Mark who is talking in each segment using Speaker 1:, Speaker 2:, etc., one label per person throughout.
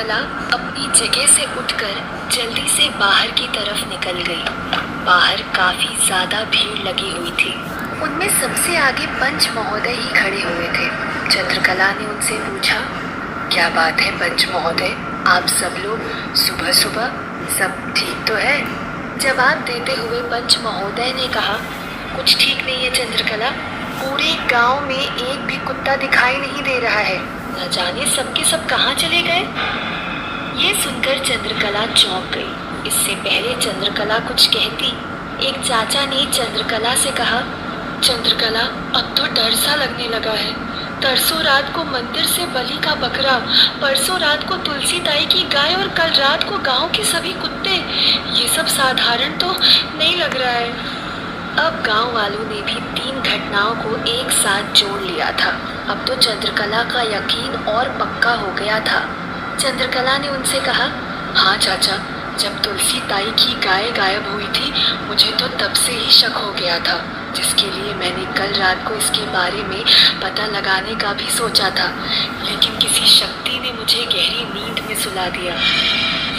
Speaker 1: चंद्रकला अपनी जगह से उठकर जल्दी से बाहर की तरफ निकल गई। बाहर काफी ज्यादा भीड़ लगी हुई थी। उनमें सबसे आगे पंच महोदय ही खड़े हुए थे। चंद्रकला ने उनसे पूछा, क्या बात है पंच महोदय, आप सब लोग सुबह सुबह, सब ठीक तो है? जवाब देते हुए पंच महोदय ने कहा, कुछ ठीक नहीं है चंद्रकला, पूरे गांव में एक भी कुत्ता दिखाई नहीं दे रहा है। न जाने सबके सब कहाँ चले गए। ये सुनकर चंद्रकला चौंक गई। इससे पहले चंद्रकला कुछ कहती, एक चाचा ने चंद्रकला से कहा, चंद्रकला अब तो डर सा लगने लगा है। तरसों रात को मंदिर से बलि का बकरा, परसों रात को तुलसी ताई की गाय और कल रात को गांव के सभी कुत्ते, ये सब साधारण तो नहीं लग रहा है। अब गांव वालों ने भी 3 घटनाओं को एक साथ जोड़ लिया था। अब तो चंद्रकला का यकीन और पक्का हो गया था। चंद्रकला ने उनसे कहा, हाँ चाचा, जब तुलसी ताई की गाय गायब हुई थी, मुझे तो तब से ही शक हो गया था, जिसके लिए मैंने कल रात को इसके बारे में पता लगाने का भी सोचा था, लेकिन किसी शक्ति ने मुझे गहरी नींद में सुला दिया।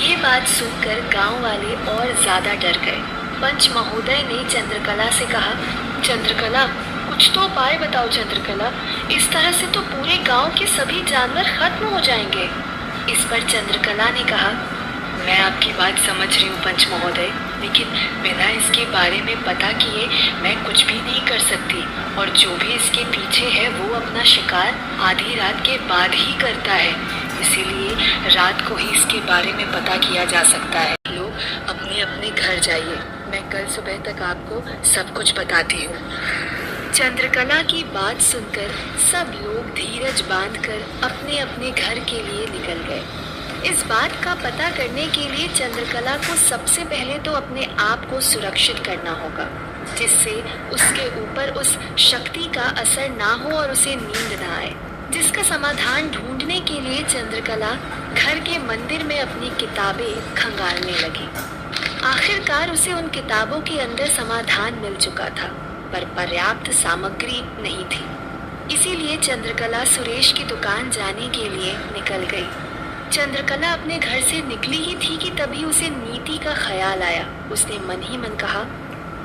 Speaker 1: ये बात सुनकर गांव वाले और ज्यादा डर गए। पंच महोदय ने चंद्रकला से कहा, चंद्रकला कुछ तो उपाय बताओ चंद्रकला, इस तरह से तो पूरे गांव के सभी जानवर खत्म हो जाएंगे। इस पर चंद्रकला ने कहा, मैं आपकी बात समझ रही हूँ पंच महोदय, लेकिन बिना इसके बारे में पता किए मैं कुछ भी नहीं कर सकती, और जो भी इसके पीछे है वो अपना शिकार आधी रात के बाद ही करता है, इसीलिए रात को ही इसके बारे में पता किया जा सकता है। लोग अपने अपने घर जाइए, मैं कल सुबह तक आपको सब कुछ बताती हूँ। चंद्रकला की बात सुनकर सब लोग धीरज बांधकर अपने अपने घर के लिए निकल गए। इस बात का पता करने के लिए चंद्रकला को सबसे पहले तो अपने आप को सुरक्षित करना होगा, जिससे उसके ऊपर उस शक्ति का असर ना हो और उसे नींद ना आए। जिसका समाधान ढूंढने के लिए चंद्रकला घर के मंदिर में अपनी किताबें खंगालने लगी। आखिरकार उसे उन किताबों के अंदर समाधान मिल चुका था, पर पर्याप्त सामग्री नहीं थी। इसीलिए चंद्रकला सुरेश की दुकान जाने के लिए निकल गई। चंद्रकला अपने घर से निकली ही थी कि तभी उसे नीति का ख्याल आया। उसने मन ही मन कहा,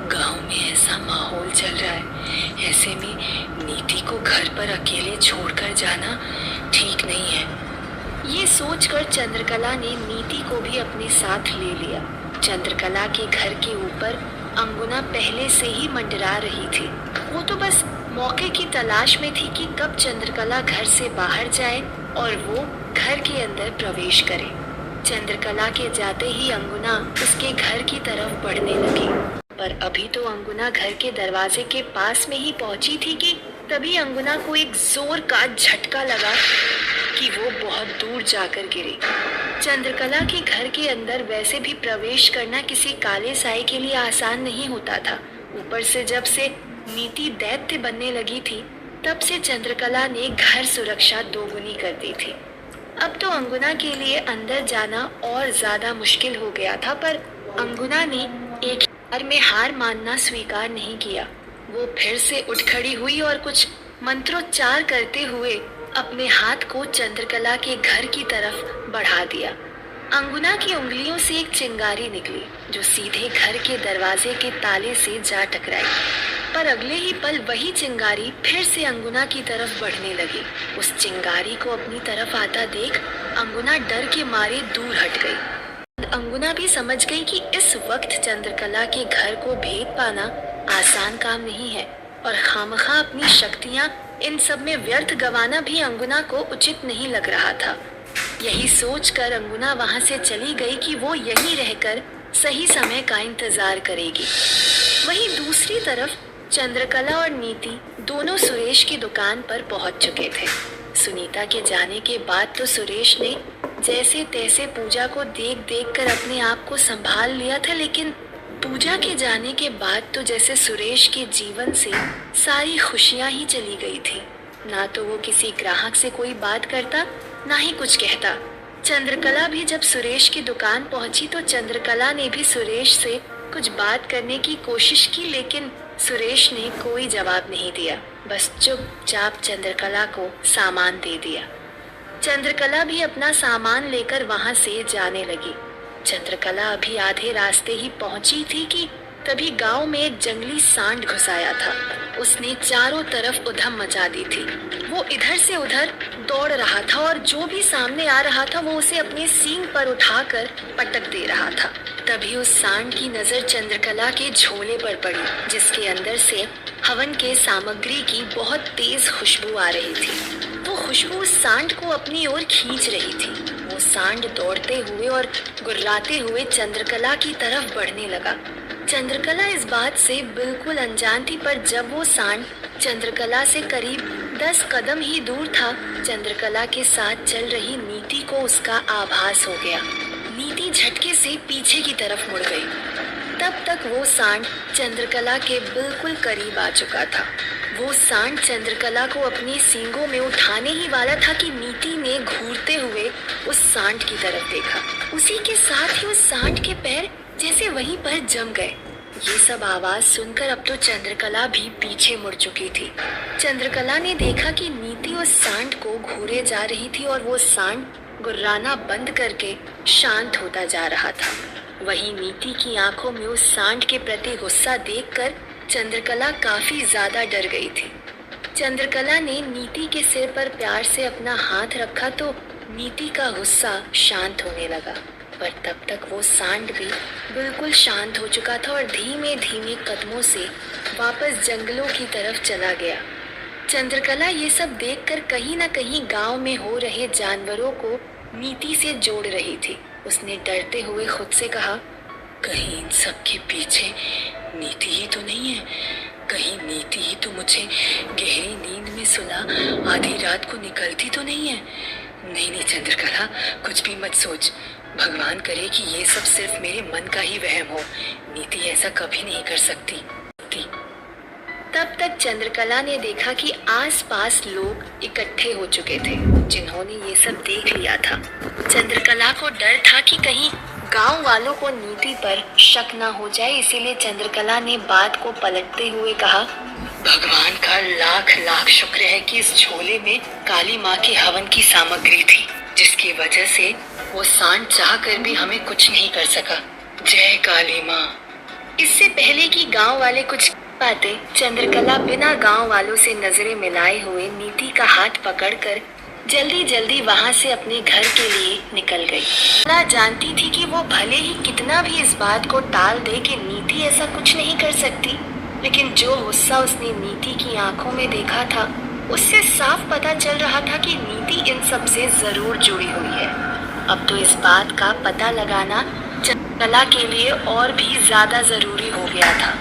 Speaker 1: गांव में ऐसा माहौल चल रहा है, ऐसे में नीति को घर पर अकेले छोड़कर जाना ठीक नहीं है। ये सोचकर चंद्रकला ने नीति को भी अपने साथ ले लिया। चंद्रकला के घर के ऊपर अंगुना पहले से ही मंडरा रही थी। वो तो बस मौके की तलाश में थी कि कब चंद्रकला घर से बाहर जाए और वो घर के अंदर प्रवेश करे। चंद्रकला के जाते ही अंगुना उसके घर की तरफ बढ़ने लगी, पर अभी तो अंगुना घर के दरवाजे के पास में ही पहुंची थी कि तभी अंगुना को एक जोर का झटका लगा कि वो बहुत दूर जाकर गिरी। चंद्रकला के घर के अंदर वैसे भी प्रवेश करना किसी काले साए के लिए आसान नहीं होता था। ऊपर से जब से नीति दैत्य बनने लगी थी, तब से चंद्रकला ने घर सुरक्षा दोगुनी कर दी थी। अब तो अंगुना के लिए अंदर जाना और ज्यादा मुश्किल हो गया था, पर अंगुना ने एक बार में हार मानना स्वीकार नहीं किया। वो फिर से उठ खड़ी हुई और कुछ मंत्रोच्चार करते हुए अपने हाथ को चंद्रकला के घर की तरफ बढ़ा दिया। अंगुना की उंगलियों से एक चिंगारी निकली, जो सीधे घर के दरवाजे के ताले से जा टकराई। पर अगले ही पल वही चिंगारी फिर से अंगुना की तरफ बढ़ने लगी। उस चिंगारी को अपनी तरफ आता देख अंगुना डर के मारे दूर हट गई। अंगुना भी समझ गई कि इस वक्त चंद्रकला के घर को भेद पाना आसान काम नहीं है, और खामखा अपनी शक्तियां इन सब में व्यर्थ गंवाना भी अंगुना को उचित नहीं लग रहा था। यही सोचकर अंगुना वहां से चली गई कि वो यहीं रहकर सही समय का इंतजार करेगी। वहीं दूसरी तरफ चंद्रकला और नीति दोनों सुरेश की दुकान पर पहुंच चुके थे। सुनीता के जाने के बाद तो सुरेश ने जैसे तैसे पूजा को देख देख कर अपने आप को संभाल लिया था, लेकिन पूजा के जाने के बाद तो जैसे सुरेश के जीवन से सारी खुशियां ही चली गई थी। ना तो वो किसी ग्राहक से कोई बात करता, ना ही कुछ कहता। चंद्रकला भी जब सुरेश की दुकान पहुंची तो चंद्रकला ने भी सुरेश से कुछ बात करने की कोशिश की, लेकिन सुरेश ने कोई जवाब नहीं दिया। बस चुपचाप चंद्रकला को सामान दे दिया। चंद्रकला भी अपना सामान लेकर वहां से जाने लगी। चंद्रकला अभी आधे रास्ते ही पहुंची थी कि तभी गांव में एक जंगली सांड घुस आया था। उसने चारों तरफ उधम मचा दी थी। वो इधर से उधर दौड़ रहा था और जो भी सामने आ रहा था वो उसे अपने सींग पर उठाकर पटक दे रहा था। तभी उस सांड की नजर चंद्रकला के झोले पर पड़ी, जिसके अंदर से हवन के सामग्री की बहुत तेज खुशबू आ रही थी। वो खुशबू उस सांड को अपनी ओर खींच रही थी। वो सांड दौड़ते हुए और गुर्राते हुए चंद्रकला की तरफ बढ़ने लगा। चंद्रकला इस बात से बिल्कुल अनजान थी, पर जब वो सांड चंद्रकला से करीब 10 कदम ही दूर था, चंद्रकला के साथ चल रही नीति को उसका आभास हो गया। नीति झटके से पीछे की तरफ मुड़ गई। तब तक वो सांड चंद्रकला के बिल्कुल करीब आ चुका था। वो सांड चंद्रकला को अपनी सींगों में उठाने ही वाला था कि नीति ने घूरते हुए उस सांड की तरफ देखा। उसी के साथ ही उस सांड के पैर जैसे वहीं पर जम गए। ये सब आवाज सुनकर अब तो चंद्रकला भी पीछे मुड़ चुकी थी। चंद्रकला ने देखा कि नीति उस सांड को घूरे जा रही थी और वो सांड गुर्राना बंद करके शांत होता जा रहा था। वहीं नीति की आंखों में उस सांड के प्रति गुस्सा देखकर चंद्रकला काफी ज्यादा डर गई थी। चंद्रकला ने नीति के सिर पर प्यार से अपना हाथ रखा तो नीति का गुस्सा शांत होने लगा, पर तब तक वो सांड भी बिल्कुल शांत हो चुका था और धीमे धीमे कदमों से वापस जंगलों की तरफ चला गया। चंद्रकला ये सब देखकर कहीं न कहीं गांव में हो रहे जानवरों को नीति से जोड़ रही थी। उसने डरते हुए खुद से कहा, कहीं इन सब के पीछे नीति ही तो नहीं है। कहीं नीति ही तो मुझे गहरी नींद में सुला आधी रात को निकलती तो नहीं है। नहीं नहीं चंद्रकला, कुछ भी मत सोच। भगवान करे कि ये सब सिर्फ मेरे मन का ही वहम हो। नीति ऐसा कभी नहीं कर सकती। तब तक चंद्रकला ने देखा कि आसपास लोग इकट्ठे हो चुके थे, जिन्होंने ये सब देख लिया था। चंद्रकला को डर था कि कहीं गांव वालों को नीति पर शक न हो जाए, इसीलिए चंद्रकला ने बात को पलटते हुए कहा, भगवान का लाख लाख शुक्र है कि इस झोले में काली माँ के हवन की सामग्री थी, जिसकी वजह से वो सांड चाह कर भी हमें कुछ नहीं कर सका। जय काली माँ। इससे पहले कि गांव वाले कुछ पाते, चंद्रकला बिना गांव वालों से नजरें मिलाए हुए नीति का हाथ पकड़कर जल्दी जल्दी वहां से अपने घर के लिए निकल गई। चंद्रकला जानती थी कि वो भले ही कितना भी इस बात को टाल दे कि नीति ऐसा कुछ नहीं कर सकती, लेकिन जो गुस्सा उसने नीति की आंखों में देखा था, उससे साफ पता चल रहा था कि नीति इन सब से जरूर जुड़ी हुई है। अब तो इस बात का पता लगाना चंद्रकला के लिए और भी ज्यादा जरूरी हो गया था,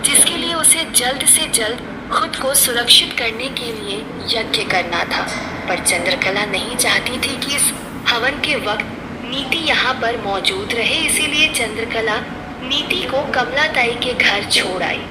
Speaker 1: जिसके लिए उसे जल्द से जल्द खुद को सुरक्षित करने के लिए यज्ञ करना था। पर चंद्रकला नहीं चाहती थी कि इस हवन के वक्त नीति यहाँ पर मौजूद रहे, इसीलिए चंद्रकला नीति को कमलाताई के घर छोड़ आई।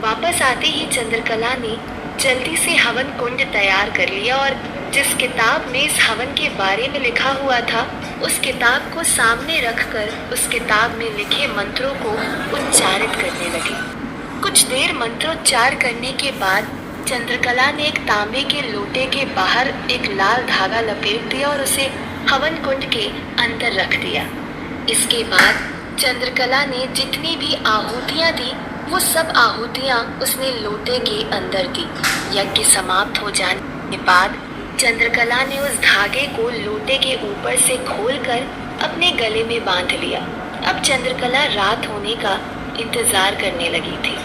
Speaker 1: वापस आते ही चंद्रकला ने जल्दी से हवन कुंड तैयार कर लिया और जिस किताब में इस हवन के बारे में लिखा हुआ था, उस किताब को सामने रखकर उस किताब में लिखे मंत्रों को उच्चारित करने लगी। कुछ देर मंत्रोच्चार करने के बाद चंद्रकला ने एक तांबे के लोटे के बाहर एक लाल धागा लपेट दिया और उसे हवन कुंड के अंदर रख दिया। इसके बाद चंद्रकला ने जितनी भी आहुतियां दी, वो सब आहुतियां उसने लोटे के अंदर दी। यज्ञ समाप्त हो जाने के बाद चंद्रकला ने उस धागे को लोटे के ऊपर से खोलकर अपने गले में बांध लिया। अब चंद्रकला रात होने का इंतजार करने लगी थी।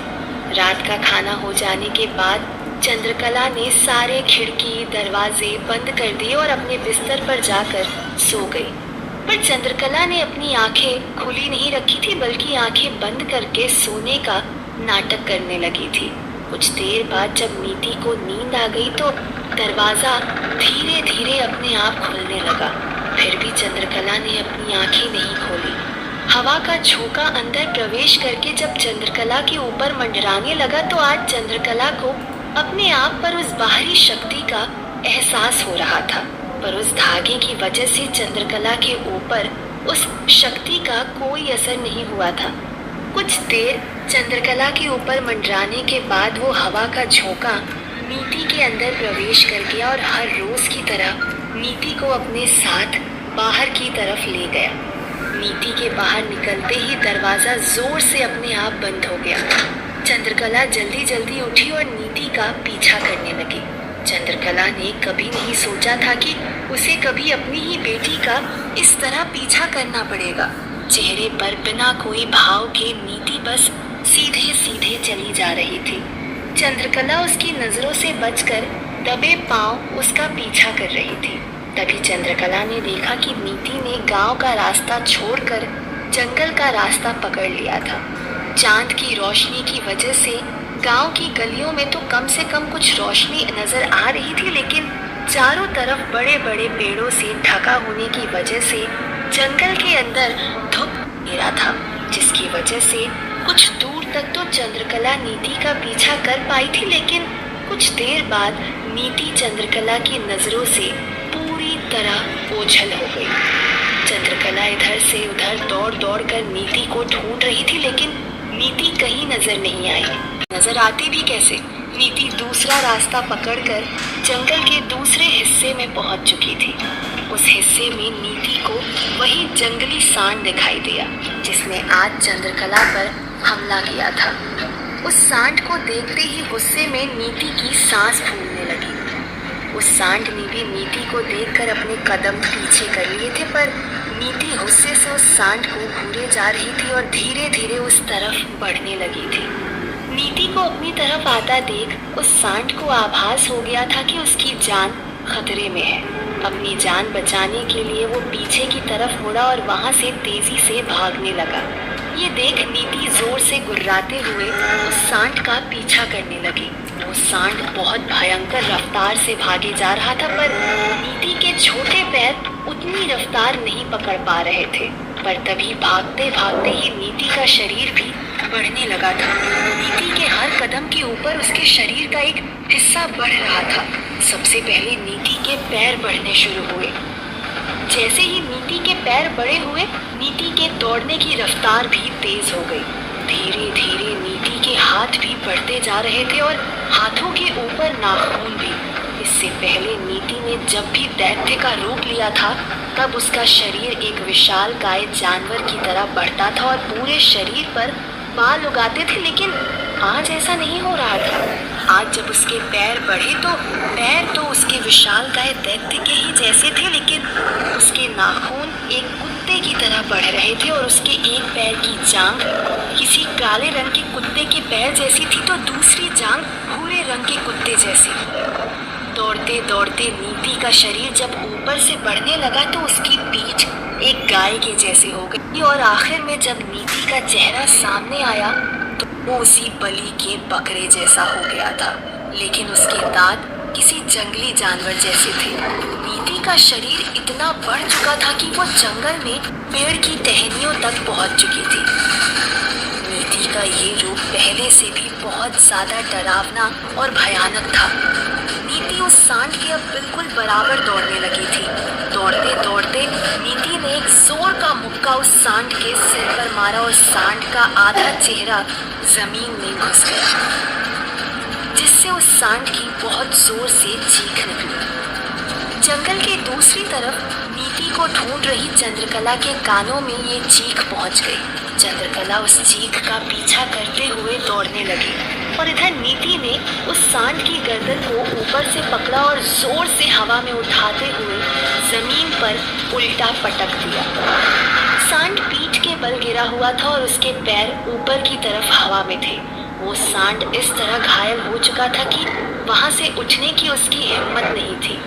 Speaker 1: रात का खाना हो जाने के बाद चंद्रकला ने सारे खिड़की दरवाजे बंद कर दिए और अपने बिस्तर पर जाकर सो गई। पर चंद्रकला ने अपनी आंखें खुली नहीं रखी थी, बल्कि आंखें बंद करके सोने का नाटक करने लगी थी। कुछ देर बाद जब नीति को नींद आ गई तो दरवाजा धीरे धीरे अपने आप खुलने लगा। फिर भी चंद्रकला ने अपनी आंखें नहीं खोली। हवा का झोंका अंदर प्रवेश करके जब चंद्रकला के ऊपर मंडराने लगा तो आज चंद्रकला को अपने आप पर उस बाहरी शक्ति का एहसास हो रहा था, पर उस धागे की वजह से चंद्रकला के ऊपर उस शक्ति का कोई असर नहीं हुआ था। कुछ देर चंद्रकला के ऊपर मंडराने के बाद वो हवा का झोंका नीति के अंदर प्रवेश कर गया और हर रोज की तरह नीति को अपने साथ बाहर की तरफ ले गया। नीति के बाहर निकलते ही दरवाजा जोर से अपने आप बंद हो गया। चंद्रकला जल्दी जल्दी उठी और नीति का पीछा करने लगी। चंद्रकला ने कभी नहीं सोचा था कि उसे कभी अपनी ही बेटी का इस तरह पीछा करना पड़ेगा। चेहरे पर बिना कोई भाव के नीति बस सीधे सीधे चली जा रही थी। चंद्रकला उसकी नजरों से बचकर दबे पांव उसका पीछा कर रही थी। तभी चंद्रकला ने देखा कि नीति ने गांव का रास्ता छोड़कर जंगल का रास्ता पकड़ लिया था। चांद की रोशनी की वजह से गांव की गलियों में तो कम से कम कुछ रोशनी नजर आ रही थी, लेकिन चारों तरफ बड़े बड़े पेड़ों से ढका होने की वजह से जंगल के अंदर धूप घेरा था, जिसकी वजह से कुछ दूर तक तो चंद्रकला नीति का पीछा कर पाई थी, लेकिन कुछ देर बाद नीति चंद्रकला की नजरों से पूरी तरह ओझल हो गई। चंद्रकला इधर से उधर दौड़ दौड़ कर नीति को ढूंढ रही थी, लेकिन नीति कहीं नजर नहीं आई। नजर आती भी कैसे? नीति दूसरा रास्ता पकड़कर जंगल के दूसरे हिस्से में पहुंच चुकी थी। उस हिस्से में नीति को वही जंगली सांड दिखाई दिया जिसने आज चंद्रकला पर हमला किया था। उस सांड को देखते ही गुस्से में नीति की सांस फूलने लगी। उस सांड ने भी नीति को देखकर अपने कदम पीछे कर लिए थे, पर नीति गुस्से से उस सांड को घूरे जा रही थी और धीरे धीरे उस तरफ बढ़ने लगी थी। नीति को अपनी तरफ आता देख उस सांड को आभास हो गया था कि उसकी जान खतरे में है। अपनी जान बचाने के लिए वो पीछे की तरफ मुड़ा और वहां से तेजी से भागने लगा। ये देख नीति जोर से गुर्राते हुए उस सांड का पीछा करने लगी। वो सांड बहुत भयंकर रफ्तार से भागे जा रहा था, पर नीति के छोटे पैर उतनी रफ्तार नहीं पकड़ पा रहे थे। पर तभी भागते भागते ही नीति का शरीर भी बढ़ने लगा था। नीति के हर कदम के ऊपर उसके शरीर का एक हिस्सा बढ़ रहा था। सबसे पहले नीति के पैर बढ़ने शुरू हुए। जैसे ही नीति के पैर बड़े हुए, नीति के दौड़ने की रफ्तार भी तेज हो गई। धीरे धीरे नीति के हाथ भी बढ़ते जा रहे थे और हाथों के ऊपर नाखून भी। इससे पहले नीति ने जब भी दैत्य का रूप लिया था, तब उसका शरीर एक विशालकाय जानवर की तरह बढ़ता था और पूरे शरीर पर बाल उगाते थे, लेकिन आज ऐसा नहीं हो रहा था। आज जब उसके पैर बढ़े तो पैर तो उसके विशालकाय दैत्य के ही जैसे थे, लेकिन उसके नाखून एक कुत्ते की तरह बढ़ रहे थे और उसके एक पैर की जांघ किसी काले रंग के कुत्ते के पैर जैसी थी, तो दूसरी जांघ भूरे रंग के कुत्ते जैसी। दौड़ते दौड़ते नीति का शरीर जब ऊपर से बढ़ने लगा तो उसकी पीठ एक गाय के जैसे हो गई और आखिर में जब नीति का चेहरा सामने आया तो वो उसी बलि के बकरे जैसा हो गया था, लेकिन उसके दांत किसी जंगली जानवर जैसे थे। नीति का शरीर इतना बढ़ चुका था कि वो जंगल में पेड़ की टहनियों तक पहुंच चुकी थी। नीति का ये रूप पहले से भी बहुत ज्यादा डरावना और भयानक था। नीति उस सांड के अब बिल्कुल बराबर दौड़ने लगी थी। दौड़ते दौड़ते नीति ने एक जोर का मुक्का उस सांड के सिर पर मारा और सांड का आधा चेहरा जमीन में घुस गया, जिससे उस सांड की बहुत जोर से चीख निकली। जंगल के दूसरी तरफ नीति को ढूंढ रही चंद्रकला के कानों में ये चीख पहुंच गई। चंद्रकला उस चीख का पीछा करते हुए दौड़ने लगी और इधर नीति ने उस सांड की गर्दन को ऊपर से पकड़ा और जोर से हवा में उठाते हुए जमीन पर उल्टा पटक दिया। सांड पीठ के बल गिरा हुआ था और उसके पैर ऊपर की तरफ हवा में थे। वो सांड इस तरह घायल हो चुका था कि वहां से उठने की उसकी हिम्मत नहीं थी।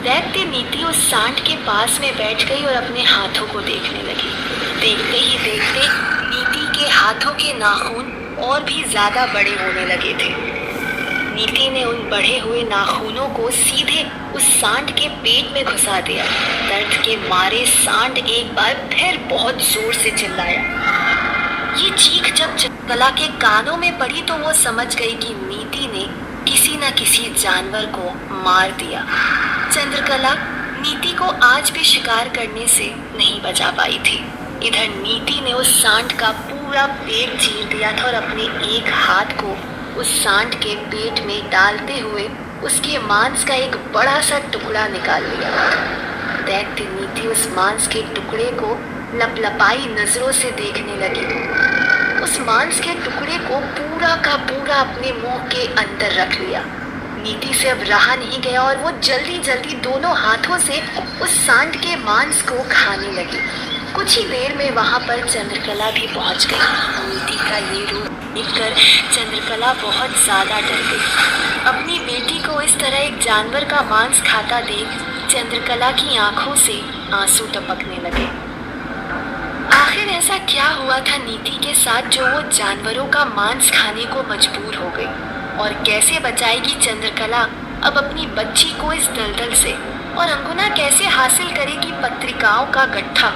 Speaker 1: दैत्य नीति उस सांड के पास में बैठ गई और अपने हाथों को देखने लगी। देखते ही देखते नीति के हाथों के नाखून और भी ज्यादा बड़े होने लगे थे। नीति ने उन बढ़े हुए नाखूनों को सीधे उस सांड के पेट में घुसा दिया। दर्द के मारे सांड एक बार फिर बहुत जोर से चिल्लाया। ये चीख जब चंद्रकला के कानों में पड़ी तो वो समझ गई कि नीति ने किसी न किसी जानवर को मार दिया। चंद्रकला नीति को आज भी शिकार करने से नहीं बचा पाई थी। इधर नीति ने उस सांड का पूरा पेट चीर दिया था और अपने एक हाथ को उस सांड के पेट में डालते हुए उसके मांस का एक बड़ा सा टुकड़ा निकाल लिया। दैत्य नीति उस मांस के टुकड़े को लपलपाई नजरों से देखने लगी। उस मांस के टुकड़े को पूरा का पूरा अपने मुंह के अंदर रख लिया। नीति से अब रहा नहीं गया और वो जल्दी जल्दी दोनों हाथों से उस सांड के मांस को खाने लगी। कुछ ही देर में वहां पर चंद्रकला भी पहुंच गई। नीति का ये रूप देखकर चंद्रकला बहुत ज्यादा डर गई। अपनी बेटी को इस तरह एक जानवर का मांस खाता देख चंद्रकला की आंखों से आंसू टपकने लगे। आखिर ऐसा क्या हुआ था नीति के साथ जो वो जानवरों का मांस खाने को मजबूर हो गई, और कैसे बचाएगी चंद्रकला अब अपनी बच्ची को इस दलदल से, और अंगुना कैसे हासिल करेगी पत्रिकाओं का गट्ठा।